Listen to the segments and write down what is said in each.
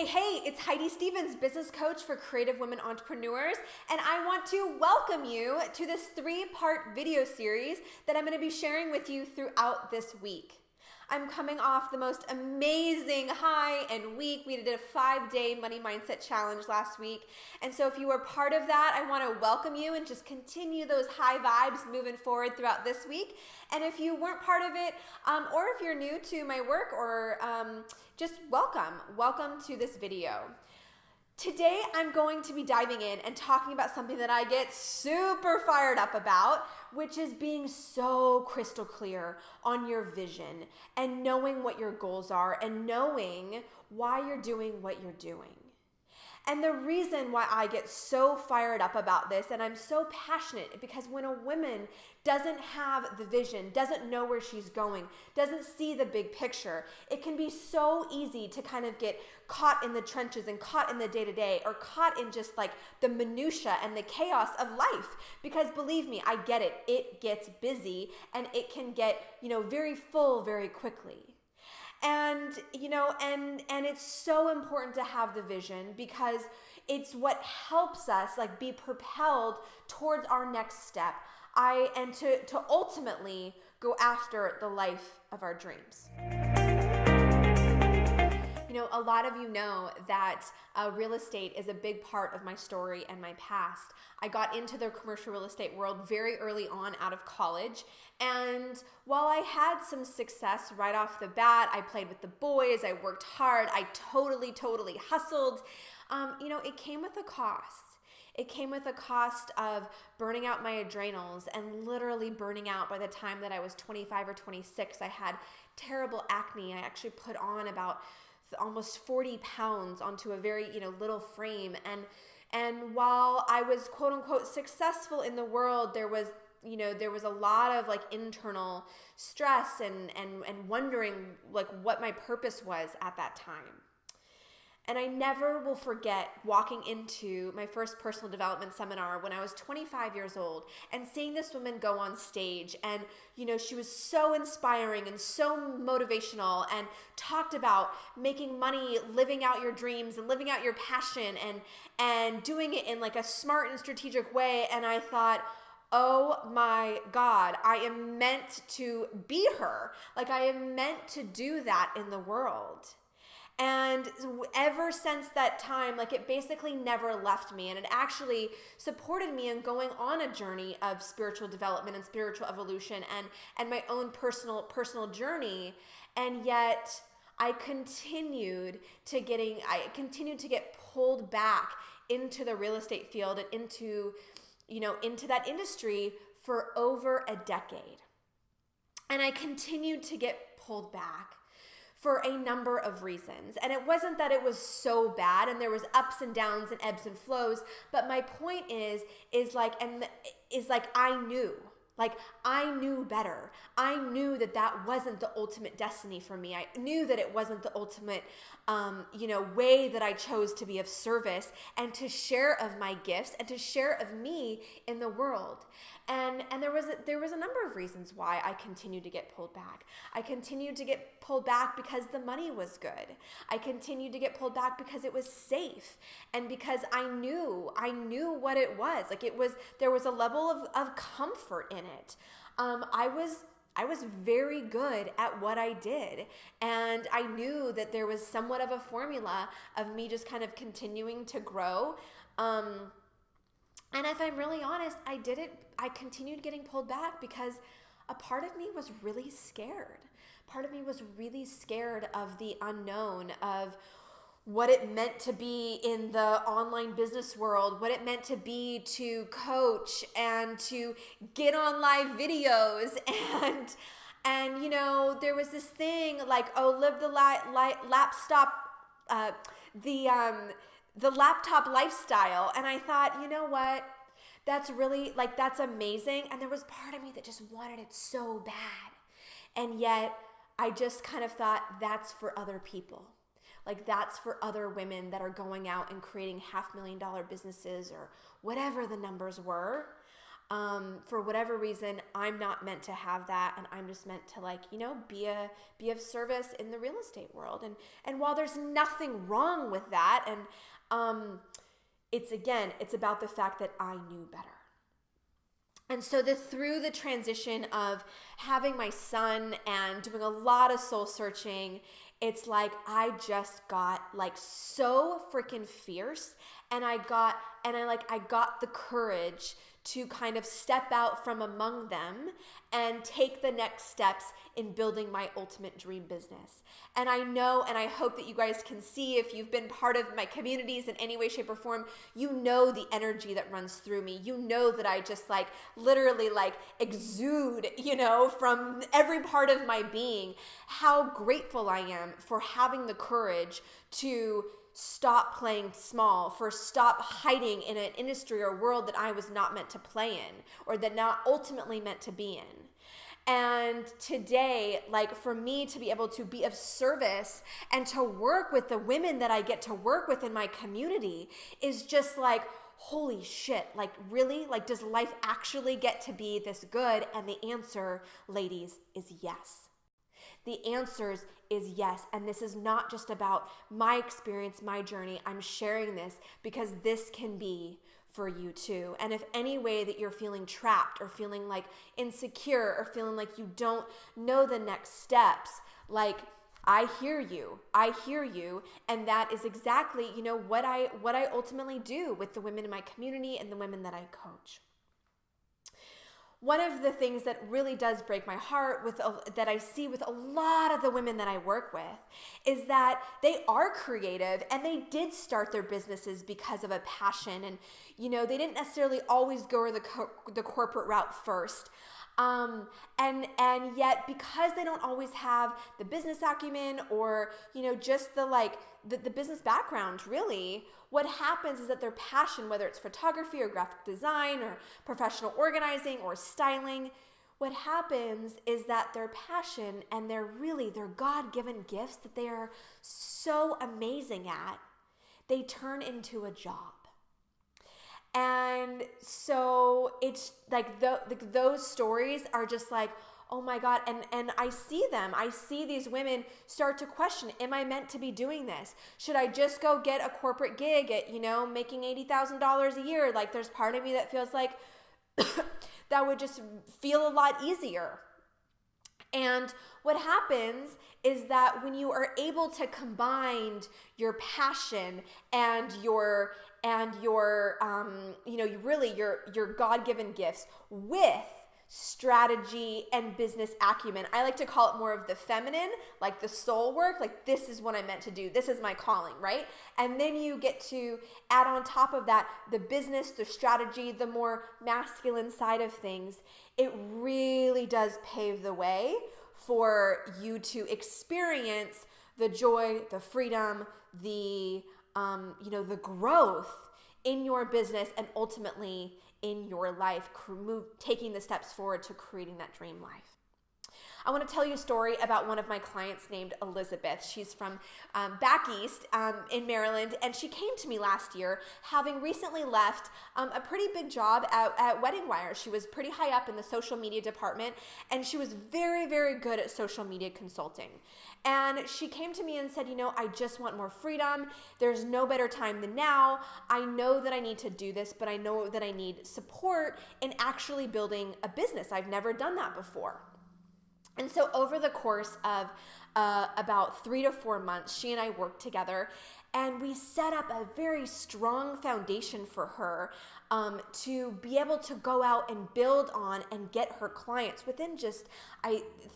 Hey, it's Heidi Stevens, business coach for creative women entrepreneurs, and I want to welcome you to this 3-part video series that I'm going to be sharing with you throughout this week. I'm coming off the most amazing high and week. We did a 5-day money mindset challenge last week. And so if you were part of that, I want to welcome you and just continue those high vibes moving forward throughout this week. And if you weren't part of it, or if you're new to my work, or just welcome to this video. Today, I'm going to be diving in and talking about something that I get super fired up about, which is being so crystal clear on your vision and knowing what your goals are and knowing why you're doing what you're doing. And the reason why I get so fired up about this and I'm so passionate because when a woman doesn't have the vision, doesn't know where she's going, doesn't see the big picture, it can be so easy to kind of get caught in the trenches and caught in the day-to-day or caught in just like the minutia and the chaos of life. Because believe me, I get it. It gets busy and it can get, very full very quickly. And, and it's so important to have the vision because it's what helps us be propelled towards our next step. And to ultimately go after the life of our dreams. A lot of you know that real estate is a big part of my story and my past. I got into the commercial real estate world very early on out of college. And while I had some success right off the bat, I played with the boys, I worked hard, I totally hustled. It came with a cost. It came with a cost of burning out my adrenals and literally burning out by the time that I was 25 or 26. I had terrible acne. I actually put on about almost 40 pounds onto a very, little frame. And while I was quote unquote successful in the world, there was a lot of internal stress and wondering what my purpose was at that time. And I never will forget walking into my first personal development seminar when I was 25 years old and seeing this woman go on stage. And, she was so inspiring and so motivational and talked about making money, living out your dreams and living out your passion and doing it in a smart and strategic way. And I thought, oh my God, I am meant to be her. I am meant to do that in the world. And ever since that time, it basically never left me. And it actually supported me in going on a journey of spiritual development and spiritual evolution and my own personal journey. And yet I continued to get pulled back into the real estate field and into that industry for over a decade. And I continued to get pulled back for a number of reasons. And it wasn't that it was so bad and there was ups and downs and ebbs and flows, but my point is I knew better. I knew that wasn't the ultimate destiny for me. I knew that it wasn't the ultimate, way that I chose to be of service and to share of my gifts and to share of me in the world. And there was a number of reasons why I continued to get pulled back. I continued to get pulled back because the money was good. I continued to get pulled back because it was safe and because I knew what it was. There was a level of comfort in it. I was very good at what I did. And I knew that there was somewhat of a formula of me just kind of continuing to grow. And if I'm really honest, I continued getting pulled back because a part of me was really scared. Part of me was really scared of the unknown, of what it meant to be in the online business world, what it meant to be to coach and to get on live videos and there was this thing live the laptop lifestyle. And I thought, you know what? That's really that's amazing. And there was part of me that just wanted it so bad. And yet I just kind of thought that's for other people. That's for other women that are going out and creating $500,000 businesses or whatever the numbers were. For whatever reason, I'm not meant to have that, and I'm just meant to be of service in the real estate world. And while there's nothing wrong with that, and it's about the fact that I knew better. And so through the transition of having my son and doing a lot of soul searching, it's like I just got like so freaking fierce, and I got the courage to kind of step out from among them and take the next steps in building my ultimate dream business. And I know, and I hope that you guys can see, if you've been part of my communities in any way, shape, or form, you know the energy that runs through me. You know that I just literally exude, from every part of my being, how grateful I am for having the courage to stop playing small, for stop hiding in an industry or world that I was not meant to play in, or that not ultimately meant to be in. And today, for me to be able to be of service and to work with the women that I get to work with in my community is just holy shit, really? Does life actually get to be this good? And the answer, ladies, is yes. The answer is yes. And this is not just about my experience, my journey. I'm sharing this because this can be for you too. And if any way that you're feeling trapped or feeling insecure or feeling like you don't know the next steps, I hear you. I hear you. And that is exactly, what I ultimately do with the women in my community and the women that I coach. One of the things that really does break my heart that I see with a lot of the women that I work with is that they are creative and they did start their businesses because of a passion, and they didn't necessarily always go the corporate route first. And yet, because they don't always have the business acumen or, just the business background, really, what happens is that their passion, whether it's photography or graphic design or professional organizing or styling, what happens is that their passion and their God-given gifts that they are so amazing at, they turn into a job. And so it's those stories are just oh my God. And I see them. I see these women start to question, am I meant to be doing this? Should I just go get a corporate gig at, making $80,000 a year? There's part of me that feels like that would just feel a lot easier. And what happens is that when you are able to combine your passion and your God-given gifts with strategy and business acumen. I like to call it more of the feminine, the soul work, this is what I'm meant to do. This is my calling, right? And then you get to add on top of that the business, the strategy, the more masculine side of things. It really does pave the way for you to experience the joy, the freedom, the growth in your business and ultimately in your life, taking the steps forward to creating that dream life. I want to tell you a story about one of my clients named Elizabeth. She's from back east in Maryland, and she came to me last year having recently left a pretty big job at Wedding Wire. She was pretty high up in the social media department, and she was very, very good at social media consulting. And she came to me and said, I just want more freedom. There's no better time than now. I know that I need to do this, but I know that I need support in actually building a business. I've never done that before. And so over the course of about 3 to 4 months, she and I worked together, and we set up a very strong foundation for her to be able to go out and build on and get her clients. Within just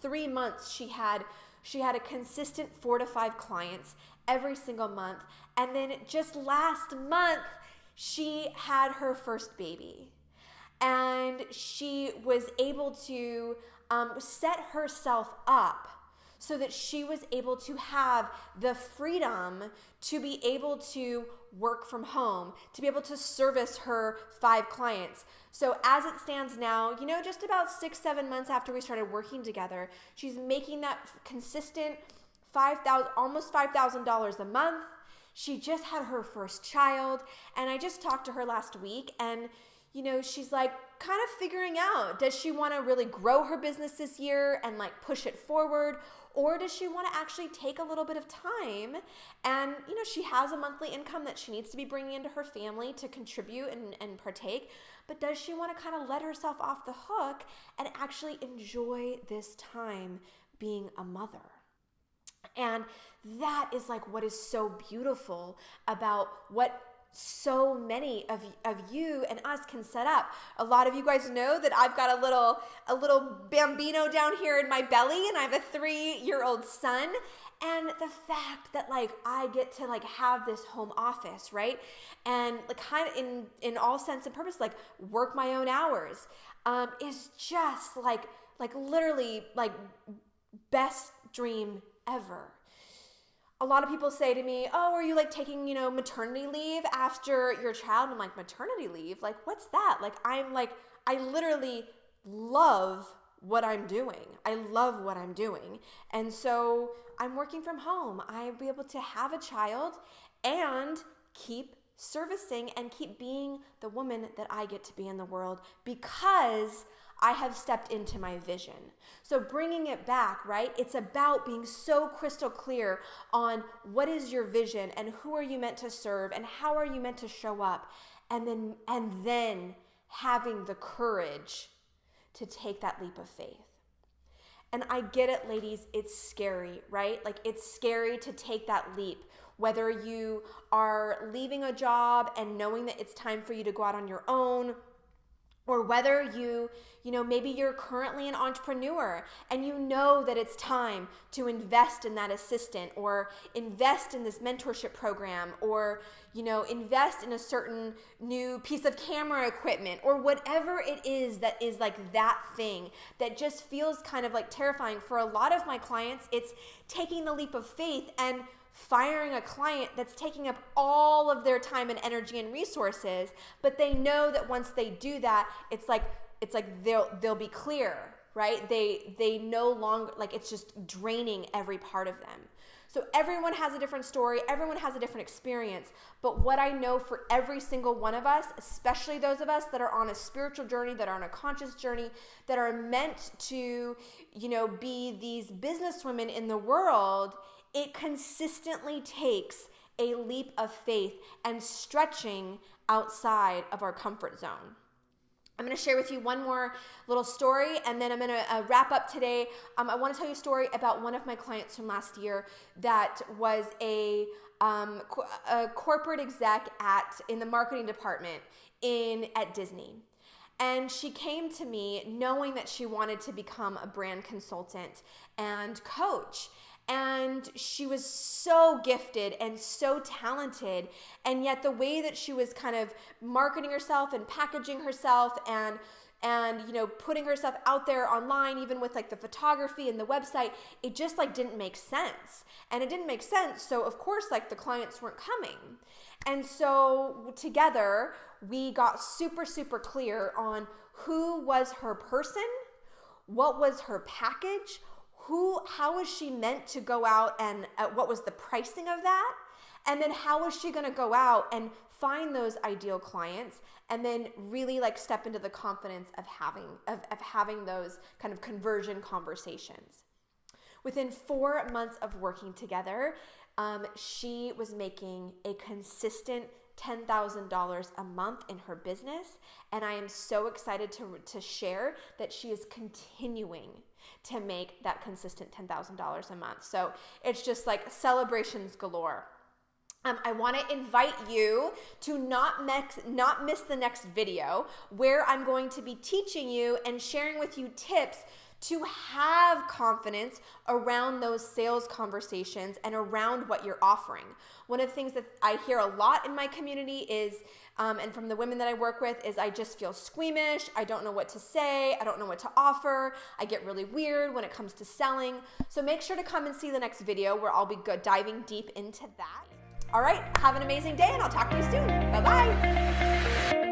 3 months, she had a consistent 4 to 5 clients every single month. And then just last month, she had her first baby. And she was able to set herself up so that she was able to have the freedom to be able to work from home, to be able to service her 5 clients. So as it stands now, just about 6-7 months after we started working together, she's making that consistent almost $5,000 a month. She just had her first child, and I just talked to her last week, and she's like kind of figuring out, does she want to really grow her business this year and like push it forward? Or does she want to actually take a little bit of time and, she has a monthly income that she needs to be bringing into her family to contribute and partake, but does she want to kind of let herself off the hook and actually enjoy this time being a mother? And that is like what is so beautiful about what so many of you and us can set up. A lot of you guys know that I've got a little bambino down here in my belly, and I have a 3-year-old son. And the fact that like I get to like have this home office, right? And like kind of in all sense and purpose, like work my own hours, is just like literally like best dream ever. A lot of people say to me, oh, are you like taking, maternity leave after your child? And I'm like, maternity leave? Like, what's that? Like, I literally love what I'm doing. I love what I'm doing. And so I'm working from home. I'll be able to have a child and keep servicing and keep being the woman that I get to be in the world because I have stepped into my vision. So bringing it back, right? It's about being so crystal clear on what is your vision and who are you meant to serve and how are you meant to show up, and then having the courage to take that leap of faith. And I get it, ladies, it's scary, right? Like it's scary to take that leap. Whether you are leaving a job and knowing that it's time for you to go out on your own, or whether maybe you're currently an entrepreneur and you know that it's time to invest in that assistant or invest in this mentorship program or, invest in a certain new piece of camera equipment or whatever it is that is like that thing that just feels kind of like terrifying. For a lot of my clients, it's taking the leap of faith and firing a client that's taking up all of their time and energy and resources, but they know that once they do that, it's like they'll be clear, right? They no longer, like it's just draining every part of them. So everyone has a different story, everyone has a different experience, but what I know for every single one of us, especially those of us that are on a spiritual journey, that are on a conscious journey, that are meant to, be these businesswomen in the world, it consistently takes a leap of faith and stretching outside of our comfort zone. I'm going to share with you one more little story, and then I'm going to wrap up today. I want to tell you a story about one of my clients from last year that was a corporate exec in the marketing department at Disney. And she came to me knowing that she wanted to become a brand consultant and coach. And she was so gifted and so talented, and yet the way that she was kind of marketing herself and packaging herself and putting herself out there online, even with like the photography and the website, it just like didn't make sense. And it didn't make sense, so of course like the clients weren't coming. And so together we got super, super clear on who was her person, what was her package, how was she meant to go out, and what was the pricing of that? And then how was she going to go out and find those ideal clients and then really like step into the confidence of having those kind of conversion conversations. Within 4 months of working together, she was making a consistent $10,000 a month in her business, and I am so excited to share that she is continuing to make that consistent $10,000 a month. So it's just like celebrations galore. I want to invite you to not miss the next video where I'm going to be teaching you and sharing with you tips to have confidence around those sales conversations and around what you're offering. One of the things that I hear a lot in my community is, and from the women that I work with, is I just feel squeamish. I don't know what to say. I don't know what to offer. I get really weird when it comes to selling. So make sure to come and see the next video where I'll be diving deep into that. All right, have an amazing day, and I'll talk to you soon. Bye-bye.